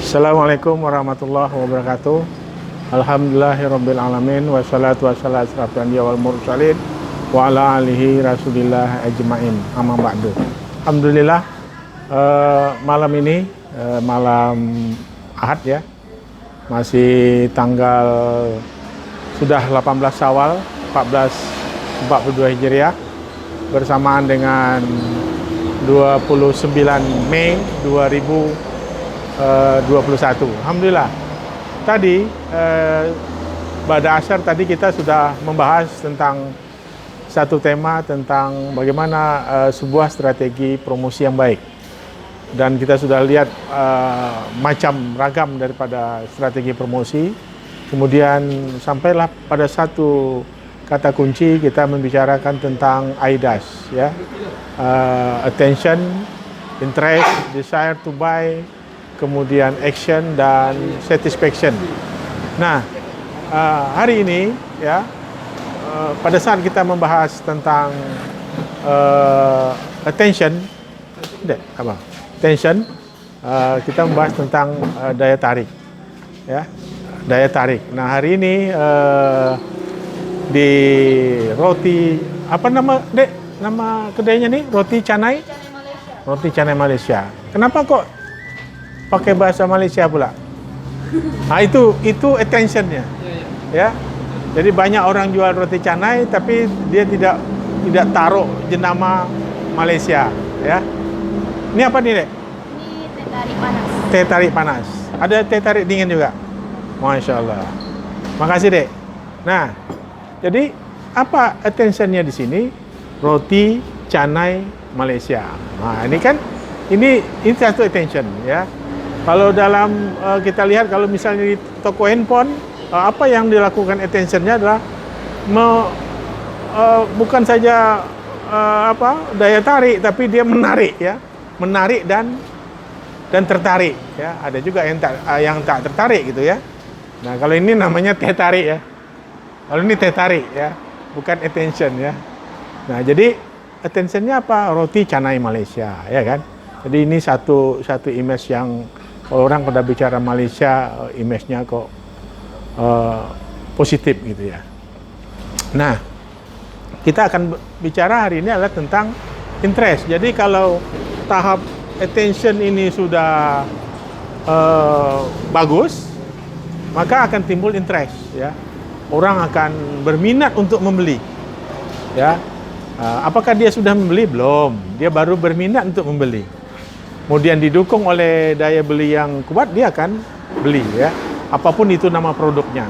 Assalamualaikum warahmatullahi wabarakatuh. Alhamdulillahirabbil alamin wassalatu wassalamu ala asyrafil anbiya wal mursalin wa ala alihi rasulillah ajmain. Amma ba'du. Alhamdulillah, malam ini malam Ahad ya. Masih tanggal sudah 18 Syawal 1442 Hijriah bersamaan dengan 29 Mei 2021. Alhamdulillah. Tadi pada asyar tadi kita sudah membahas tentang satu tema tentang bagaimana sebuah strategi promosi yang baik. Dan kita sudah lihat macam ragam daripada strategi promosi. Kemudian sampailah pada satu kata kunci kita membicarakan tentang AIDAS ya. Attention, interest, desire to buy, kemudian action dan satisfaction. Nah, hari ini ya pada saat kita membahas tentang attention, kita membahas tentang daya tarik, ya, daya tarik. Nah, hari ini di roti apa nama nama kedainya nih, roti canai Malaysia. Kenapa kok pakai bahasa Malaysia pula? Nah, itu attentionnya, ya. Jadi banyak orang jual roti canai tapi dia tidak taruh jenama Malaysia, ya. Ini apa nih, Dek? Ini teh tarik panas. Teh tarik panas. Ada teh tarik dingin juga. Masya Allah. Makasih, Dek. Nah, jadi apa attentionnya di sini? Roti canai Malaysia. Nah, ini kan ini satu attention, ya. Kalau dalam kita lihat kalau misalnya di toko handphone, apa yang dilakukan attentionnya adalah bukan saja daya tarik, tapi dia menarik, ya, menarik dan tertarik, ya. Ada juga yang tak tertarik gitu, ya. Nah, kalau ini namanya teh tarik, ya. Kalau ini teh tarik, ya, bukan attention, ya. Nah, jadi attentionnya apa? Roti canai Malaysia, ya kan? Jadi ini satu image yang kalau orang pada bicara Malaysia, image-nya kok positif gitu ya. Nah, kita akan bicara hari ini adalah tentang interest. Jadi kalau tahap attention ini sudah bagus, maka akan timbul interest, ya. Orang akan berminat untuk membeli, ya. Apakah dia sudah membeli? Belum. Dia baru berminat untuk membeli. Kemudian didukung oleh daya beli yang kuat, dia akan beli, ya. Apapun itu nama produknya,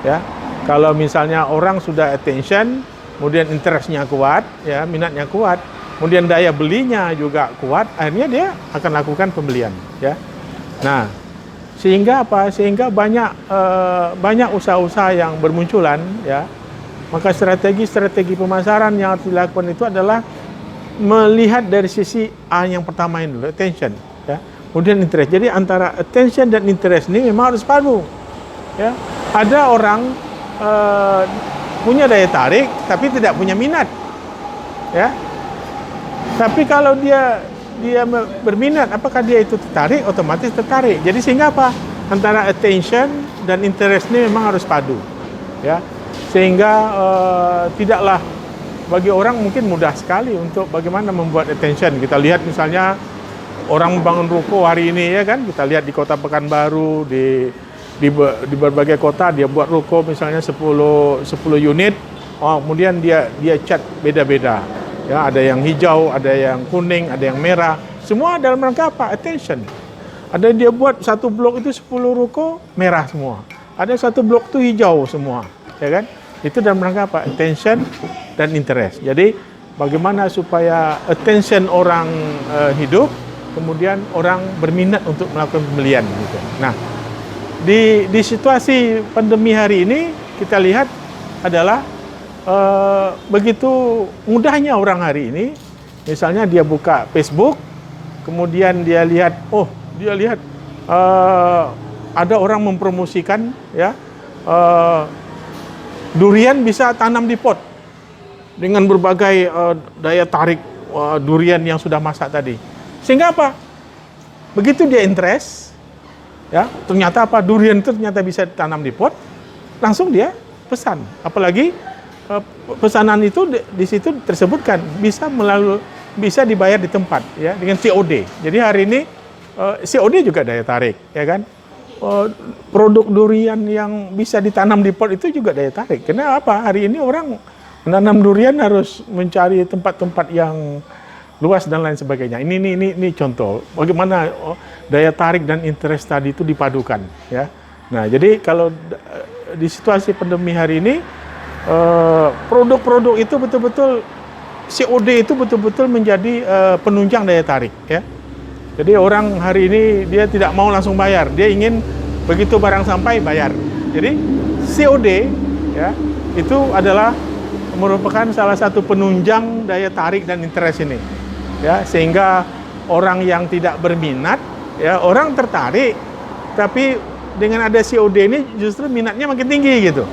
ya. Kalau misalnya orang sudah attention, kemudian interestnya kuat, ya, minatnya kuat, kemudian daya belinya juga kuat, akhirnya dia akan lakukan pembelian, ya. Nah, sehingga apa? Sehingga banyak usaha-usaha yang bermunculan, ya. Maka strategi pemasaran yang harus dilakukan itu adalah melihat dari sisi yang pertama ini dulu, attention, ya. Kemudian interest. Jadi antara attention dan interest ini memang harus padu, ya. Ada orang punya daya tarik tapi tidak punya minat, ya. Tapi kalau dia berminat, apakah dia itu tertarik? Otomatis tertarik. Jadi sehingga apa? Antara attention dan interest ini memang harus padu, ya. Sehingga tidaklah bagi orang mungkin mudah sekali untuk bagaimana membuat attention. Kita lihat misalnya orang membangun ruko hari ini, ya kan, kita lihat di Kota Pekanbaru, di berbagai kota dia buat ruko misalnya 10 unit, kemudian dia cat beda-beda, ya, ada yang hijau, ada yang kuning, ada yang merah, semua dalam rangka apa? Attention. Ada dia buat satu blok itu 10 ruko merah semua, ada satu blok itu hijau semua, ya kan. Itu dalam rangka apa? Attention dan interest. Jadi bagaimana supaya attention orang hidup, kemudian orang berminat untuk melakukan pembelian gitu. Nah, di situasi pandemi hari ini kita lihat adalah begitu mudahnya orang hari ini, misalnya dia buka Facebook, kemudian dia lihat ada orang mempromosikan, ya, durian bisa tanam di pot dengan berbagai daya tarik durian yang sudah masak tadi. Sehingga apa? Begitu dia interest, ya ternyata apa, durian itu ternyata bisa ditanam di pot, langsung dia pesan. Apalagi pesanan itu di situ tersebutkan bisa dibayar di tempat, ya, dengan COD. Jadi hari ini COD juga daya tarik, ya kan. Produk durian yang bisa ditanam di pot itu juga daya tarik. Karena apa? Hari ini orang menanam durian harus mencari tempat-tempat yang luas dan lain sebagainya. Ini contoh bagaimana daya tarik dan interest tadi itu dipadukan, ya. Nah, jadi kalau di situasi pandemi hari ini produk-produk itu betul-betul COD itu betul-betul menjadi penunjang daya tarik, ya. Jadi orang hari ini dia tidak mau langsung bayar, dia ingin begitu barang sampai bayar. Jadi COD, ya, itu adalah merupakan salah satu penunjang daya tarik dan interest ini, ya, sehingga orang yang tidak berminat, ya, orang tertarik, tapi dengan ada COD ini justru minatnya makin tinggi gitu,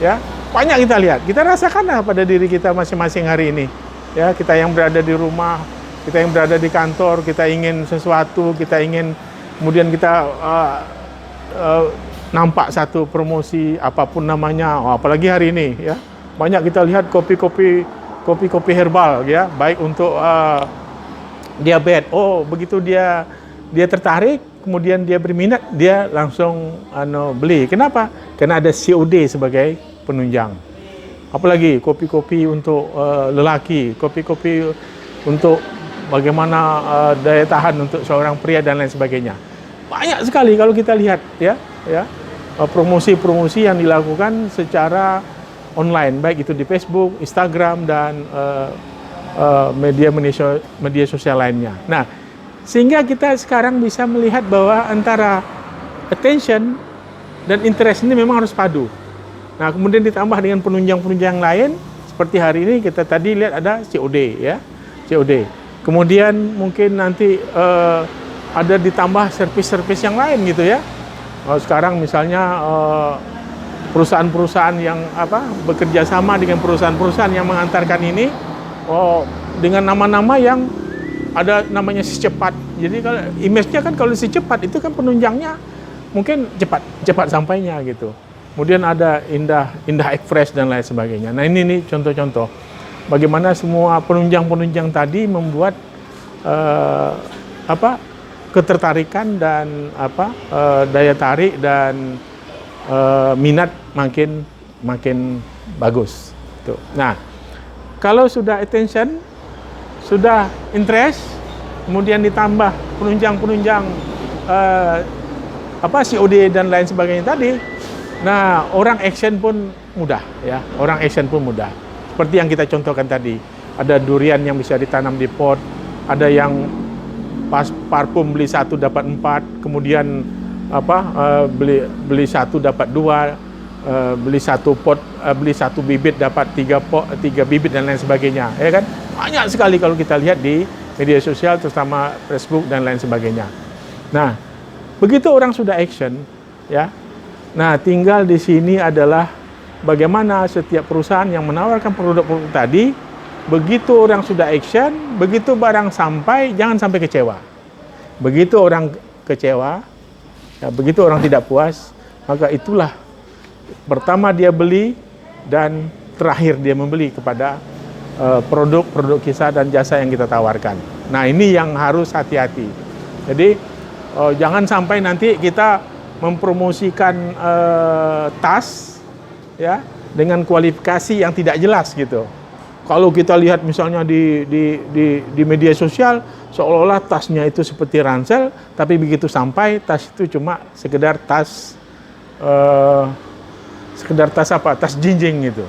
ya. Banyak kita lihat, kita rasakan pada diri kita masing-masing hari ini, ya, kita yang berada di rumah, kita yang berada di kantor, kita ingin sesuatu, kita ingin kemudian kita nampak satu promosi apapun namanya, apalagi hari ini, ya, banyak kita lihat kopi herbal, ya, baik untuk diabetes. Oh, begitu dia tertarik, kemudian dia berminat, dia langsung beli. Kenapa? Karena ada COD sebagai penunjang. Apalagi kopi-kopi untuk lelaki, kopi-kopi untuk bagaimana daya tahan untuk seorang pria dan lain sebagainya. Banyak sekali kalau kita lihat, ya, promosi-promosi yang dilakukan secara online, baik itu di Facebook, Instagram, dan media sosial lainnya. Nah, sehingga kita sekarang bisa melihat bahwa antara attention dan interest ini memang harus padu. Nah, kemudian ditambah dengan penunjang-penunjang lain, seperti hari ini kita tadi lihat ada COD, ya, COD. Kemudian mungkin nanti ada ditambah servis-servis yang lain gitu, ya. Sekarang misalnya perusahaan-perusahaan yang bekerja sama dengan perusahaan-perusahaan yang mengantarkan ini dengan nama-nama yang ada namanya si cepat. Jadi kalau image-nya kan kalau si cepat itu kan penunjangnya mungkin cepat sampainya gitu. Kemudian ada indah express dan lain sebagainya. Nah, ini contoh-contoh bagaimana semua penunjang-penunjang tadi membuat ketertarikan dan daya tarik dan minat makin bagus. Tuh. Nah, kalau sudah attention, sudah interest, kemudian ditambah penunjang-penunjang COD dan lain sebagainya tadi, nah orang action pun mudah, ya. Orang action pun mudah. Seperti yang kita contohkan tadi, ada durian yang bisa ditanam di pot, ada yang pas parfum beli 1 dapat 4, kemudian beli 1 dapat 2, beli 1 pot, beli 1 bibit dapat 3 bibit dan lain sebagainya, ya kan? Banyak sekali kalau kita lihat di media sosial, terutama Facebook dan lain sebagainya. Nah, begitu orang sudah action, ya. Nah, tinggal di sini adalah bagaimana setiap perusahaan yang menawarkan produk-produk tadi, begitu orang sudah action, begitu barang sampai, jangan sampai kecewa. Begitu orang kecewa, ya, begitu orang tidak puas, maka itulah pertama dia beli dan terakhir dia membeli kepada produk-produk kita dan jasa yang kita tawarkan. Nah, ini yang harus hati-hati. Jadi jangan sampai nanti kita mempromosikan tas, ya, dengan kualifikasi yang tidak jelas gitu. Kalau kita lihat misalnya di media sosial, seolah-olah tasnya itu seperti ransel, tapi begitu sampai tas itu cuma sekedar tas tas jinjing gitu.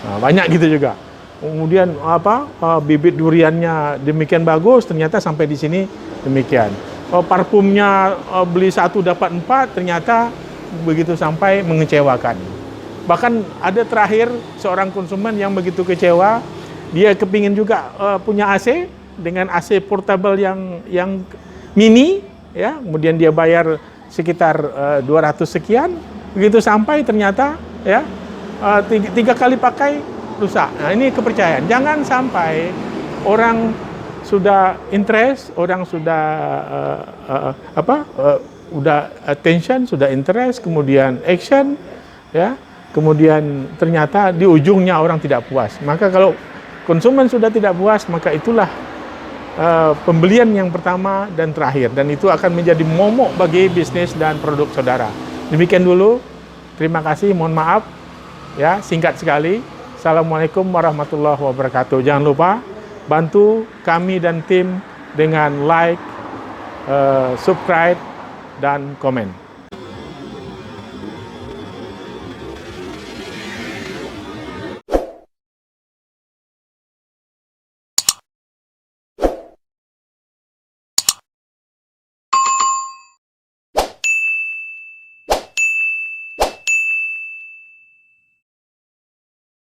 Nah, banyak gitu juga. Kemudian bibit duriannya demikian bagus, ternyata sampai di sini demikian. Parfumnya beli 1 dapat 4, ternyata begitu sampai mengecewakan. Bahkan ada terakhir seorang konsumen yang begitu kecewa, dia kepingin juga punya AC dengan AC portable yang mini, ya. Kemudian dia bayar sekitar 200 sekian, begitu sampai ternyata, ya, 3 kali pakai rusak. Nah, ini kepercayaan. Jangan sampai orang sudah interest, orang sudah udah attention, sudah interest, kemudian action, ya, kemudian ternyata di ujungnya orang tidak puas. Maka kalau konsumen sudah tidak puas, maka itulah pembelian yang pertama dan terakhir, dan itu akan menjadi momok bagi bisnis dan produk saudara. Demikian dulu. Terima kasih. Mohon maaf, ya, singkat sekali. Assalamualaikum warahmatullahi wabarakatuh. Jangan lupa bantu kami dan tim dengan like, subscribe, dan komen.